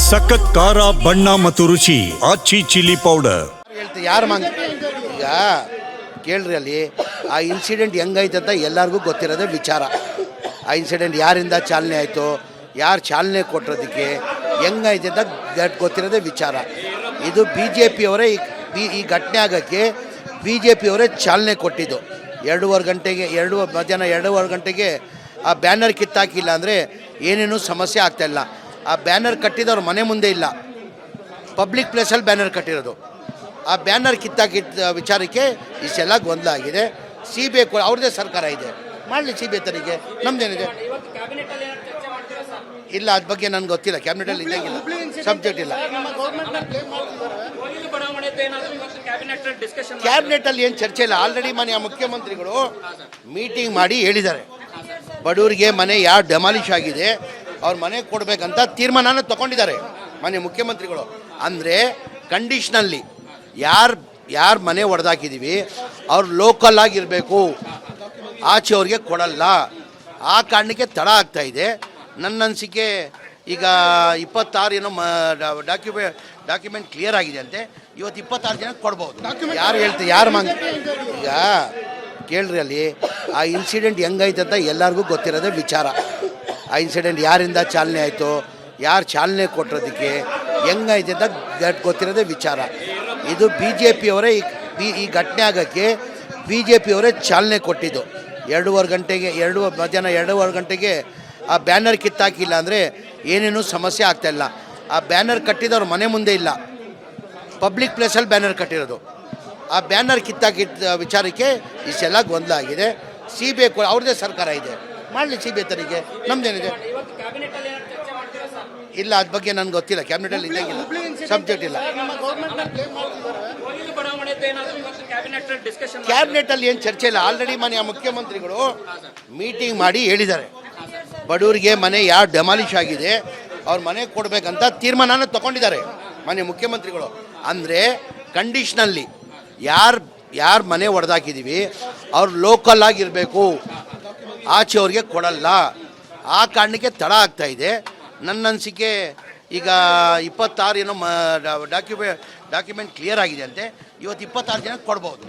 ಸಖತ್ ಖಾರ ಬಣ್ಣ ಮತ್ತು ರುಚಿ ಆಚಿ ಚಿಲ್ಲಿ ಪೌಡರ್. ಯಾರು ಈಗ ಕೇಳ್ರಿ, ಅಲ್ಲಿ ಆ ಇನ್ಸಿಡೆಂಟ್ ಹೆಂಗೈತೆ ಅಂತ ಎಲ್ಲರಿಗೂ ಗೊತ್ತಿರೋದೇ ವಿಚಾರ. ಆ ಇನ್ಸಿಡೆಂಟ್ ಯಾರಿಂದ ಚಾಲನೆ ಆಯಿತು, ಯಾರು ಚಾಲನೆ ಕೊಟ್ಟಿರೋದಕ್ಕೆ, ಹೆಂಗೈತೆ ಅಂತ ಗೊತ್ತಿರೋದೇ ವಿಚಾರ. ಇದು BJPಯವರೇ ಈ ಘಟನೆ ಆಗೋಕ್ಕೆ BJPಯವರೇ ಚಾಲನೆ ಕೊಟ್ಟಿದ್ದು. 2:30 ಗಂಟೆಗೆ ಮಧ್ಯಾಹ್ನ 2:15 ಗಂಟೆಗೆ ಆ ಬ್ಯಾನರ್ ಕಿತ್ತಾಕಿಲ್ಲ ಅಂದರೆ ಏನೇನೂ ಸಮಸ್ಯೆ ಆಗ್ತಾಯಿಲ್ಲ. ಆ ಬ್ಯಾನರ್ ಕಟ್ಟಿದವ್ರ ಮನೆ ಮುಂದೆ ಇಲ್ಲ, ಪಬ್ಲಿಕ್ ಪ್ಲೇಸಲ್ಲಿ ಬ್ಯಾನರ್ ಕಟ್ಟಿರೋದು. ಆ ಬ್ಯಾನರ್ ಕಿತ್ತಾಕಿದ್ದ ವಿಚಾರಕ್ಕೆ ಇಷ್ಟೆಲ್ಲ ಗೊಂದಲ ಆಗಿದೆ. CBI ಅವ್ರದ್ದೇ ಸರ್ಕಾರ ಇದೆ, ಮಾಡಲಿ CBI ತನಿಖೆ, ನಮ್ದೇನಿದೆ ಇಲ್ಲ. ಅದ್ರ ಬಗ್ಗೆ ನನಗೆ ಗೊತ್ತಿಲ್ಲ, ಕ್ಯಾಬಿನೆಟಲ್ಲಿ ಇದ್ದಂಗಿಲ್ಲ, ಸಬ್ಜೆಕ್ಟ್ ಇಲ್ಲ. ಕ್ಯಾಬಿನೆಟಲ್ಲಿ ಏನು ಚರ್ಚೆ ಇಲ್ಲ. ಆಲ್ರೆಡಿ ಮನೆಯ ಮುಖ್ಯಮಂತ್ರಿಗಳು ಮೀಟಿಂಗ್ ಮಾಡಿ ಹೇಳಿದ್ದಾರೆ, ಬಡವರಿಗೆ ಮನೆ ಯಾವ ಡೆಮಾಲಿಷ್ ಆಗಿದೆ ಅವ್ರ ಮನೆ ಕೊಡಬೇಕಂತ ತೀರ್ಮಾನ ತಗೊಂಡಿದ್ದಾರೆ ಮನೆ ಮುಖ್ಯಮಂತ್ರಿಗಳು. ಅಂದರೆ ಕಂಡೀಷ್ನಲ್ಲಿ ಯಾರು ಮನೆ ಹೊಡೆದಾಕಿದ್ದೀವಿ ಅವ್ರು ಲೋಕಲ್ ಆಗಿರಬೇಕು, ಆಚೆ ಅವ್ರಿಗೆ ಕೊಡಲ್ಲ. ಆ ಕಾರಣಕ್ಕೆ ತಡ ಆಗ್ತಾಯಿದೆ. ನನ್ನ ಅನಿಸಿಕೆ ಈಗ 26 ಏನೋ ಡಾಕ್ಯುಮೆಂಟ್ ಕ್ಲಿಯರ್ ಆಗಿದೆ ಅಂತೆ, ಇವತ್ತು 26 ಜನಕ್ಕೆ ಕೊಡ್ಬೋದು. ಯಾರು ಈಗ ಕೇಳ್ರಿ, ಅಲ್ಲಿ ಆ ಇನ್ಸಿಡೆಂಟ್ ಹೆಂಗೈತೆ ಅಂತ ಎಲ್ಲರಿಗೂ ಗೊತ್ತಿರೋದೇ ವಿಚಾರ. ಆ ಇನ್ಸಿಡೆಂಟ್ ಯಾರಿಂದ ಚಾಲನೆ ಆಯಿತು, ಯಾರು ಚಾಲನೆ ಕೊಟ್ಟಿರೋದಕ್ಕೆ, ಹೆಂಗೈತೆ ಅಂತ ಗೊತ್ತಿರೋದೇ ವಿಚಾರ. ಇದು BJPಯವರೇ ಈ ಘಟನೆ ಆಗೋಕ್ಕೆ BJPಯವರೇ ಚಾಲನೆ ಕೊಟ್ಟಿದ್ದು. 2:30 ಗಂಟೆಗೆ ಮಧ್ಯಾಹ್ನ 2:15 ಗಂಟೆಗೆ ಆ ಬ್ಯಾನರ್ ಕಿತ್ತಾಕಿಲ್ಲ ಅಂದರೆ ಏನೇನೂ ಸಮಸ್ಯೆ ಆಗ್ತಾಯಿಲ್ಲ. ಆ ಬ್ಯಾನರ್ ಕಟ್ಟಿದವ್ರ ಮನೆ ಮುಂದೆ ಇಲ್ಲ, ಪಬ್ಲಿಕ್ ಪ್ಲೇಸಲ್ಲಿ ಬ್ಯಾನರ್ ಕಟ್ಟಿರೋದು. ಆ ಬ್ಯಾನರ್ ಕಿತ್ತಾಕಿದ್ದ ವಿಚಾರಕ್ಕೆ ಇಷ್ಟೆಲ್ಲ ಗೊಂದಲ ಆಗಿದೆ. CBI ಅವ್ರದ್ದೇ ಸರ್ಕಾರ ಇದೆ, ಮಾಡಲಿ CBI ತನಿಖೆ, ನಮ್ದೇನಿದೆ ಇಲ್ಲ. ಅದ್ರ ಬಗ್ಗೆ ನನಗೆ ಗೊತ್ತಿಲ್ಲ, ಕ್ಯಾಬಿನೆಟಲ್ಲಿ ಇದ್ದಂಗಿಲ್ಲ, ಸಬ್ಜೆಕ್ಟ್ ಇಲ್ಲ. ಕ್ಯಾಬಿನೆಟಲ್ಲಿ ಏನು ಚರ್ಚೆ ಇಲ್ಲ. ಆಲ್ರೆಡಿ ಮನೆಯ ಮುಖ್ಯಮಂತ್ರಿಗಳು ಮೀಟಿಂಗ್ ಮಾಡಿ ಹೇಳಿದ್ದಾರೆ, ಬಡವರಿಗೆ ಮನೆ ಯಾವ ಡೆಮಾಲಿಷ್ ಆಗಿದೆ ಅವ್ರ ಮನೆ ಕೊಡಬೇಕಂತ ತೀರ್ಮಾನ ತಗೊಂಡಿದ್ದಾರೆ ಮನೆ ಮುಖ್ಯಮಂತ್ರಿಗಳು. ಅಂದರೆ ಕಂಡೀಷ್ನಲ್ಲಿ ಯಾರು ಮನೆ ಹೊಡೆದಾಕಿದ್ದೀವಿ ಅವ್ರು ಲೋಕಲ್ ಆಗಿರಬೇಕು, ಆಚೆ ಅವ್ರಿಗೆ ಕೊಡಲ್ಲ. ಆ ಕಾರಣಕ್ಕೆ ತಡ ಆಗ್ತಾಯಿದೆ. ನನ್ನ ಅನಿಸಿಕೆ ಈಗ 26 ಏನೋ ಡಾಕ್ಯುಮೆಂಟ್ ಕ್ಲಿಯರ್ ಆಗಿದೆ ಅಂತೆ, ಇವತ್ತು 26 ಜನಕ್ಕೆ ಕೊಡ್ಬೋದು.